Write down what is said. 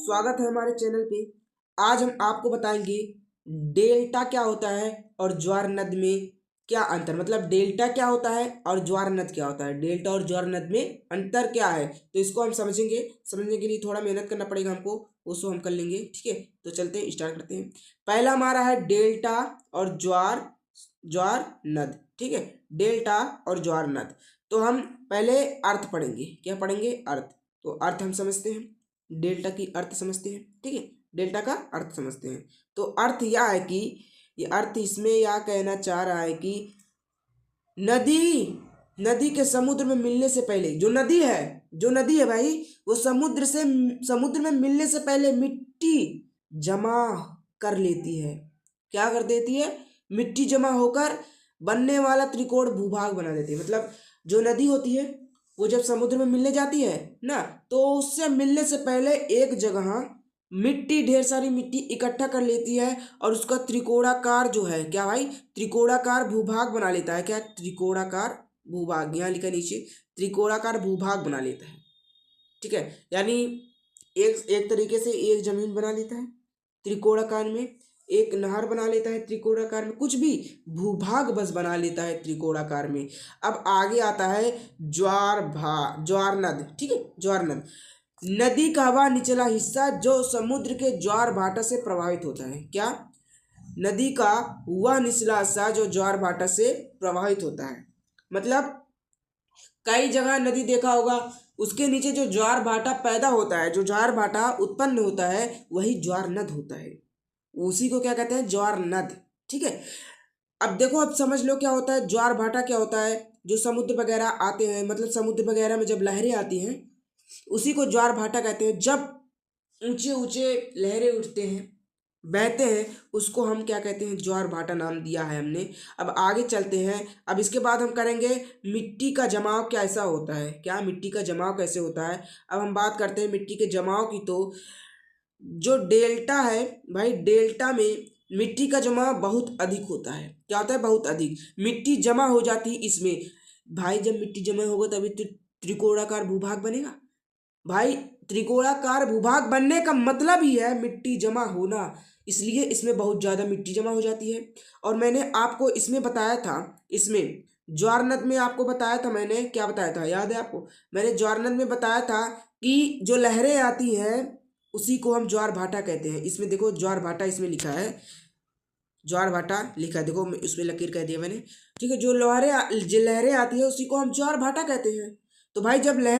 स्वागत है हमारे चैनल पे। आज हम आपको बताएंगे डेल्टा क्या होता है और ज्वार नद में क्या अंतर, मतलब डेल्टा क्या होता है और ज्वार नद क्या होता है, डेल्टा और ज्वार नद में अंतर क्या है। तो इसको हम समझेंगे। समझने के लिए थोड़ा मेहनत करना पड़ेगा हमको, उसको हम कर लेंगे। ठीक है, तो चलते हैं, स्टार्ट करते हैं। पहला हमारा है डेल्टा और ज्वार ज्वार नद। ठीक है, डेल्टा और ज्वार नद। तो हम पहले अर्थ पढ़ेंगे। क्या पढ़ेंगे? अर्थ। तो अर्थ हम समझते हैं, डेल्टा की अर्थ समझते हैं। ठीक है, डेल्टा का अर्थ समझते हैं। तो अर्थ यह है कि ये अर्थ इसमें यह कहना चाह रहा है कि नदी नदी के समुद्र में मिलने से पहले जो नदी है भाई, वो समुद्र में मिलने से पहले मिट्टी जमा कर लेती है। क्या कर देती है? मिट्टी जमा होकर बनने वाला त्रिकोण भूभाग बना देती है। मतलब जो नदी होती है वो जब समुद्र में मिलने जाती है ना, तो उससे मिलने से पहले एक जगह मिट्टी, ढेर सारी मिट्टी इकट्ठा कर लेती है और उसका त्रिकोणाकार जो है, क्या भाई, त्रिकोणाकार भूभाग बना लेता है। क्या? त्रिकोणाकार भूभाग, यहाँ लिखा नीचे, त्रिकोणाकार भूभाग बना लेता है। ठीक है, यानी एक एक तरीके से एक जमीन बना लेता है त्रिकोणाकार में, एक नहर बना लेता है त्रिकोणाकार में, कुछ भी भूभाग बस बना लेता है त्रिकोणाकार में। अब आगे आता है ज्वार नद। ठीक है, ज्वार नद, नदी का वह निचला हिस्सा जो समुद्र के ज्वार भाटा से प्रभावित होता है। क्या? नदी का वह निचला हिस्सा जो ज्वार भाटा से प्रभावित होता है। मतलब कई जगह नदी देखा होगा, उसके नीचे जो ज्वार भाटा पैदा होता है, जो ज्वार भाटा उत्पन्न होता है, वही ज्वार नद होता है। उसी को क्या कहते हैं? ज्वार नद। ठीक है, अब देखो, अब समझ लो क्या होता है ज्वार भाटा। क्या होता है? जो समुद्र वगैरह आते हैं, मतलब समुद्र वगैरह में जब लहरें आती हैं, उसी को ज्वार भाटा कहते हैं। जब ऊंचे ऊंचे लहरें उठते हैं, बहते हैं, उसको हम क्या कहते हैं? ज्वार भाटा नाम दिया है हमने। अब आगे चलते हैं। अब इसके बाद हम करेंगे मिट्टी का जमाव कैसा होता है। क्या? मिट्टी का जमाव कैसे होता है। अब हम बात करते हैं मिट्टी के जमाव की। तो जो डेल्टा है भाई, डेल्टा में मिट्टी का जमाव बहुत अधिक होता है। क्या होता है? बहुत अधिक मिट्टी जमा हो जाती है इसमें। भाई जब मिट्टी जमा होगा तभी तो त्रिकोणाकार भूभाग बनेगा। भाई त्रिकोणाकार भूभाग बनने का मतलब ही है मिट्टी जमा होना, इसलिए इसमें बहुत ज़्यादा मिट्टी जमा हो जाती है। और मैंने आपको इसमें बताया था, इसमें ज्वार नद में आपको बताया था, मैंने क्या बताया था, याद है आपको? मैंने ज्वार नद में बताया था कि जो लहरें आती हैं उसी को हम ज्वार भाटा कहते हैं। इसमें देखो ज्वार भाटा इसमें लिखा है, ज्वार भाटा लिखा है, देखो उसमें लकीर कह दिया मैंने। ठीक है, जो लहरें आती है उसी को हम ज्वार भाटा कहते हैं। तो भाई जब लहर